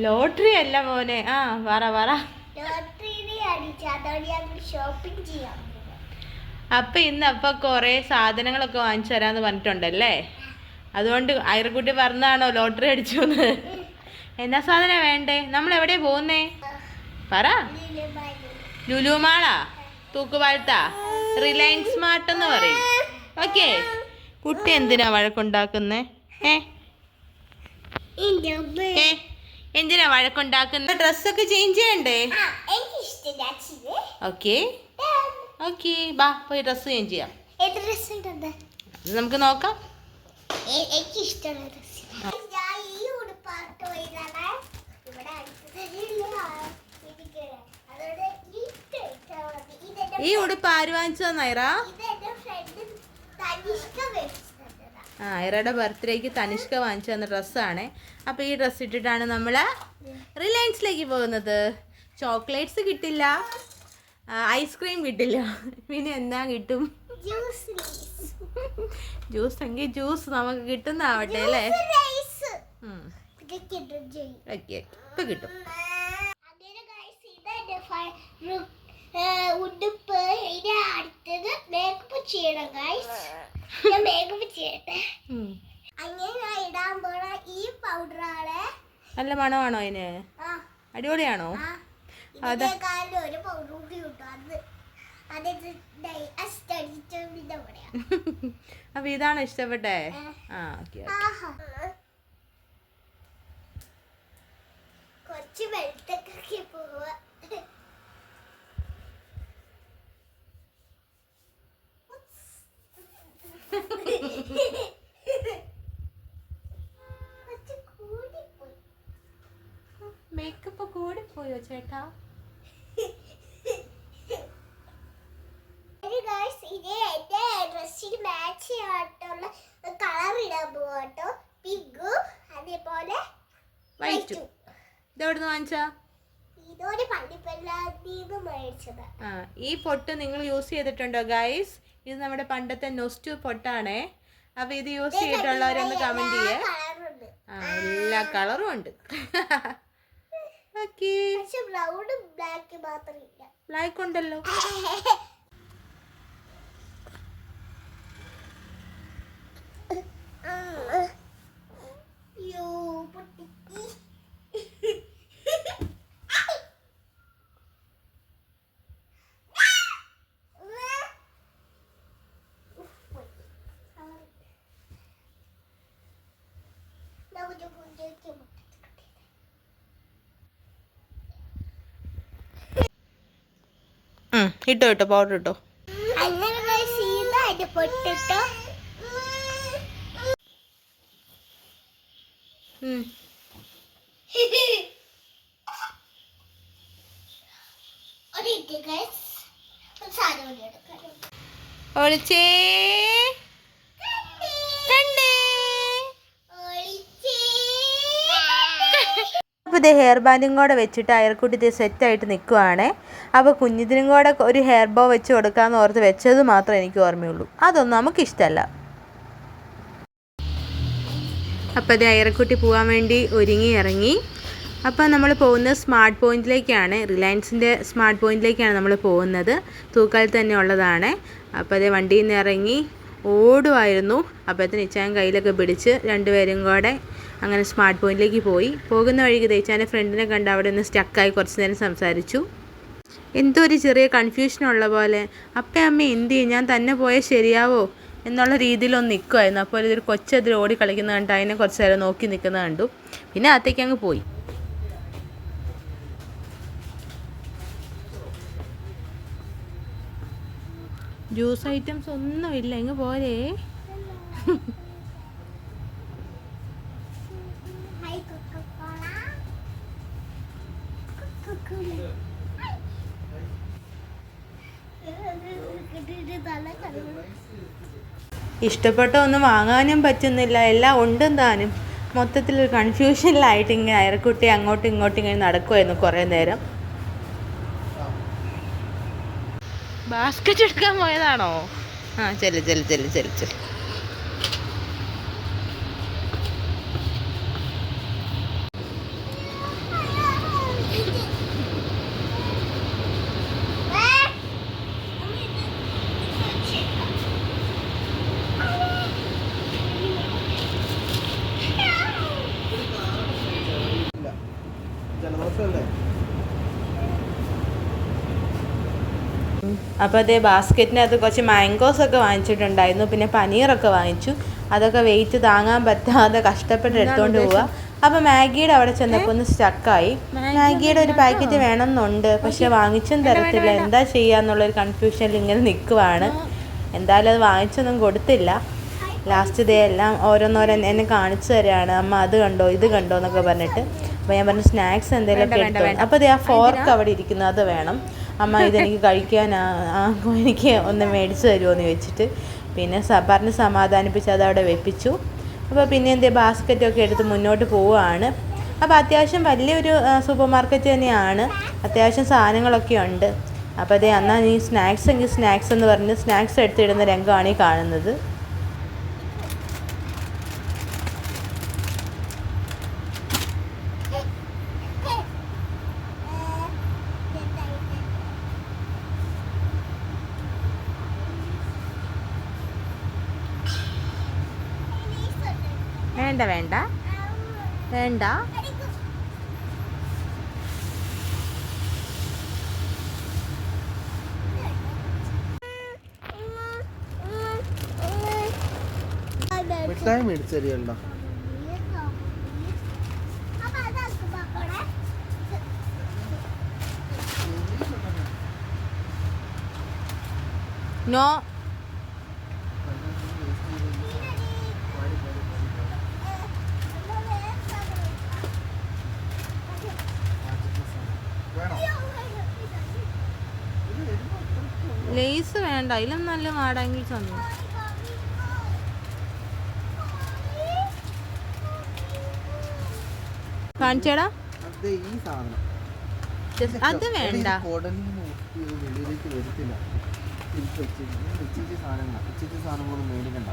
Lottery അല്ല മോനെ. ആ പറ പറ. അപ്പൊ ഇന്ന് കൊറേ സാധനങ്ങളൊക്കെ വാങ്ങിച്ചു തരാന്ന് പറഞ്ഞിട്ടുണ്ടല്ലേ? അതുകൊണ്ട് ഐറക്കുട്ടി പറഞ്ഞാണോ ലോട്ടറി അടിച്ചോന്ന്? എന്നാ സാധനം വേണ്ടേ? നമ്മൾ എവിടെയാ പോകുന്നേ? പറ. ലുലു മാളാ, തൂക്കുപാലത്താ, റിലയൻസ് മാർട്ട് എന്ന് പറയും. ഓക്കെ. കുട്ടി എന്തിനാ വഴക്കുണ്ടാക്കുന്നേ? എന്തിനാ വഴക്കുണ്ടാക്കുന്ന? ഡ്രസ്സൊക്കെ ചേഞ്ച് ചെയ്യണ്ടേ? ഓക്കെ ഓക്കെ, ബാ പോയി ഡ്രസ്സ് ചേഞ്ച് ചെയ്യാം. നമുക്ക് നോക്കാം. ഈ ഉടുപ്പ് ആര് വാങ്ങിച്ചതാ ഐറ? ഐറയുടെ ബർത്ത്ഡേക്ക് തനിഷ്ക വാങ്ങിച്ചു തന്ന ഡ്രസ്സാണ്. അപ്പോൾ ഈ ഡ്രസ്സ് ഇട്ടിട്ടാണ് നമ്മൾ റിലയൻസിലേക്ക് പോകുന്നത്. ചോക്ലേറ്റ്സ് കിട്ടില്ല, ഐസ്ക്രീം കിട്ടില്ല, പിന്നെ എന്നാ കിട്ടും? ജ്യൂസ് എങ്കിൽ ജ്യൂസ് നമുക്ക് കിട്ടുന്നാവട്ടെ അല്ലേ? ഓക്കെ, ഇപ്പൊ കിട്ടും. ഉടുപ്പ് അടുത്തത് മേക്കപ്പ് ചെയ്യണം ഗൈസ്. മേക്കപ്പ് ചെയ്യട്ടെ. അങ്ങനെ ഇടാൻ പോണ ഈ പൗഡറാണ്. നല്ല മണമാണോ അതിന്? അടിപൊളിയാണോ? ഒരു പൗഡർ കൂടി കിട്ടും. അപ്പൊ ഇതാണോ ഇഷ്ടപ്പെട്ടെ? കൊച്ചു വെളുത്തൊക്കെ പോവാ. മേക്കപ്പ് കൂടിപ്പോയോ ചേട്ടാ? ഇത് എന്റെ ഡ്രസ്സിന് മാച്ച് ചെയ്യാനുള്ള കളർ ഇടാൻ പോവാട്ടോ. പിങ്കും അതേപോലെ വൈറ്റും. ഇതെവിടുന്ന് വാങ്ങിച്ചാ? ഇതോടെ പള്ളിപ്പെല്ലാത്തീന്ന് മേടിച്ചതാ. ഈ പൊട്ട് നിങ്ങൾ യൂസ് ചെയ്തിട്ടുണ്ടോ ഗൈസ്? ഇത് നമ്മുടെ പണ്ടത്തെ നൊസ്റ്റു പൊട്ടാണേ. അപ്പൊ ഇത് യൂസ് ചെയ്തിട്ടുള്ളവരൊന്ന് കമന്റ് ചെയ്യേ. എല്ലാ കളറും ഉണ്ട്. ബ്ലാക്ക് ഉണ്ടല്ലോ. ഇട്ടോ ഇട്ടോ പൗഡർ ഇട്ടോ. പൊട്ടിട്ടോ ഒളിച്ചേ അപ്പോൾ ഇത് ഹെയർ ബാൻഡും കൂടെ വെച്ചിട്ട് അയർക്കുട്ടി ഇത് സെറ്റായിട്ട് നിൽക്കുവാണേ. അപ്പോൾ കുഞ്ഞിതിനും കൂടെ ഒരു ഹെയർ ബോ വെച്ച് കൊടുക്കാമെന്ന് ഓർത്ത് വെച്ചത് മാത്രമേ എനിക്ക് ഓർമ്മയുള്ളൂ. അതൊന്നും നമുക്കിഷ്ടമല്ല. അപ്പോൾ ഇത് അയർക്കുട്ടി പോകാൻ വേണ്ടി ഒരുങ്ങി ഇറങ്ങി. അപ്പോൾ നമ്മൾ പോകുന്നത് സ്മാർട്ട് പോയിന്റിലേക്കാണ്. റിലയൻസിൻ്റെ സ്മാർട്ട് പോയിന്റിലേക്കാണ് നമ്മൾ പോകുന്നത്. തൂക്കാലത്ത് തന്നെ ഉള്ളതാണ്. അപ്പോൾ അതേ വണ്ടിയിൽ നിന്ന് ഇറങ്ങി ഓടുമായിരുന്നു. അപ്പോഴത്തേന് ഇച്ചാൻ കയ്യിലൊക്കെ പിടിച്ച് രണ്ടുപേരും കൂടെ അങ്ങനെ സ്മാർട്ട് പോയിന്റിലേക്ക് പോയി. പോകുന്ന വഴിക്ക് തേച്ചാൻ്റെ ഫ്രണ്ടിനെ കണ്ട് അവിടെ ഒന്ന് സ്റ്റക്കായി കുറച്ച് നേരം സംസാരിച്ചു. എന്തോ ഒരു ചെറിയ കൺഫ്യൂഷനുള്ള പോലെ. അപ്പേ അമ്മ എന്ത് ചെയ്യും, ഞാൻ തന്നെ പോയാൽ ശരിയാവോ എന്നുള്ള രീതിയിലൊന്ന് നിൽക്കുമായിരുന്നു. അപ്പോൾ ഇതൊരു കൊച്ചതിൽ ഓടി കളിക്കുന്ന കണ്ട് അതിനെ കുറച്ച് നേരം നോക്കി നിൽക്കുന്നത് കണ്ടു. പിന്നെ അകത്തേക്ക് അങ്ങ് പോയി. ജ്യൂസ് ഐറ്റംസ് ഒന്നുമില്ല, ഇങ്ങ് പോരേ. ഇഷ്ടപ്പെട്ട ഒന്നും വാങ്ങാനും പറ്റുന്നില്ല, എല്ലാം ഉണ്ടും താനും. മൊത്തത്തിലൊരു കൺഫ്യൂഷനിലായിട്ട് ഇങ്ങനെ അയർക്കുട്ടി അങ്ങോട്ടും ഇങ്ങോട്ടും ഇങ്ങനെ നടക്കുമായിരുന്നു കുറേ നേരം. ബാസ്ക്കറ്റ് എടുക്കാൻ പോയതാണോ? ചെല്ല് ചെല്ല് ചെല്ല് ചെല്ല് ചെല്ല്. അപ്പോൾ അതേ ബാസ്ക്കറ്റിനകത്ത് കുറച്ച് മാംഗോസൊക്കെ വാങ്ങിച്ചിട്ടുണ്ടായിരുന്നു, പിന്നെ പനീറൊക്കെ വാങ്ങിച്ചു. അതൊക്കെ വെയിറ്റ് താങ്ങാൻ പറ്റാതെ കഷ്ടപ്പെട്ട് എടുത്തുകൊണ്ട് പോവുക. അപ്പോൾ മാഗിയുടെ അവിടെ ചെന്നപ്പോൾ ഒന്ന് സ്റ്റക്കായി. മാഗിയുടെ ഒരു പാക്കറ്റ് വേണമെന്നുണ്ട്, പക്ഷെ വാങ്ങിച്ചും തരത്തില്ല. എന്താ ചെയ്യാന്നുള്ളൊരു കൺഫ്യൂഷനിൽ ഇങ്ങനെ നിൽക്കുവാണ്. എന്തായാലും അത് വാങ്ങിച്ചൊന്നും കൊടുത്തില്ല. ലാസ്റ്റ് ഡേ എല്ലാം ഓരോന്നോരോന്ന് എന്നെ കാണിച്ചു തരാണ്. അമ്മ അത് കണ്ടോ ഇത് കണ്ടോ എന്നൊക്കെ പറഞ്ഞിട്ട്. അപ്പോൾ ഞാൻ പറഞ്ഞു സ്നാക്സ് എന്തെങ്കിലുമൊക്കെ എടുത്തോ. അപ്പോൾ അതേ ആ ഫോർക്ക് അവിടെ ഇരിക്കുന്നു, അത് വേണം അമ്മ, ഇതെനിക്ക് എനിക്ക് ഒന്ന് മേടിച്ച് തരുമോ എന്ന് ചോദിച്ചിട്ട്. പിന്നെ പറഞ്ഞ് സമാധാനിപ്പിച്ച് അതവിടെ വെപ്പിച്ചു. അപ്പോൾ പിന്നെ ബാസ്ക്കറ്റൊക്കെ എടുത്ത് മുന്നോട്ട് പോവുകയാണ്. അപ്പോൾ അത്യാവശ്യം വലിയൊരു സൂപ്പർ മാർക്കറ്റ് തന്നെയാണ്, അത്യാവശ്യം സാധനങ്ങളൊക്കെ ഉണ്ട്. അപ്പോൾ അതേ എന്നാൽ നീ സ്നാക്സ് എങ്കിൽ സ്നാക്സ് എന്ന് പറഞ്ഞ് സ്നാക്സ് എടുത്തിടുന്ന രംഗമാണ് ഈ കാണുന്നത്. വേണ്ട വേണ്ട വേണ്ട. മിഠായി മേടിച്ചരിയല്ലോ. നോ. ലേസ് വേണ്ട, അതിലും നല്ല മാടാങ്കിൽ തന്നു. കാണിച്ചേടാ, അത് വേണ്ട. വെളിയിലേക്ക് വരത്തില്ല. സാധനങ്ങളൊന്നും മേടിക്കണ്ട.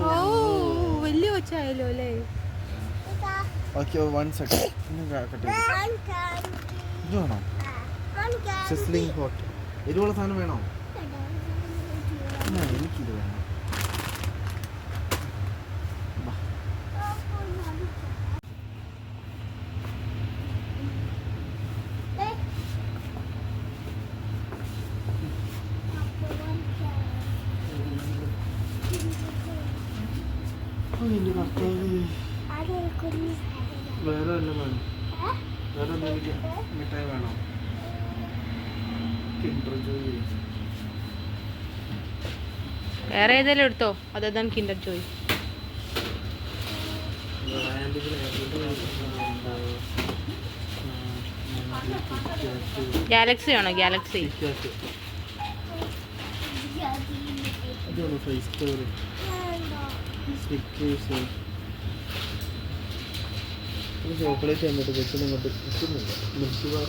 ഓ വലിയ കൊച്ചായാലോ അല്ലേ. Okay, 1 second. ഇത് വേണോ? സിസ്ലിംഗ് ഹോട്ട് എരിവുള്ള സാധനം വേണോ? എനിക്കിത് വേണം. വേറെ വല്ല വേണം? വേറെ എന്തെങ്കിലും മിഠായി വേണോ? വേറെ ഏതെങ്കിലും എടുത്തോ, അതാണ് കിൻഡർ ജോയ്. ഗാലക്സി ആണോ? ഗാലക്സി ചോക്ലേറ്റ് അങ്ങോട്ട് വെച്ചിട്ട് അങ്ങോട്ട് കിട്ടുന്നില്ല. മിൽക്ക് ബാർ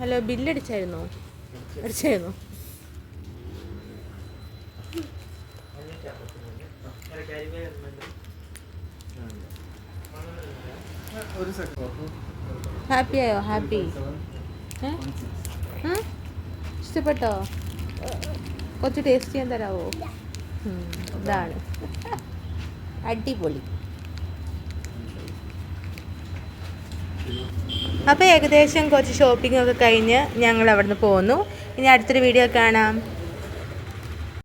ഹലോ, ബില്ലടിച്ചായിരുന്നോ? അടിച്ചായിരുന്നോ? ഹാപ്പി ആയോ? ഹാപ്പി ഇഷ്ടപ്പെട്ടോ? കുറച്ച് ടേസ്റ്റ് ചെയ്യാൻ തരാമോ? ഇതാണ് അടിപൊളി. അപ്പോൾ ഏകദേശം കുറച്ച് ഷോപ്പിംഗ് ഒക്കെ കഴിഞ്ഞ് ഞങ്ങൾ അവിടെ നിന്ന് പോന്നു. ഇനി അടുത്തൊരു വീഡിയോ കാണാം.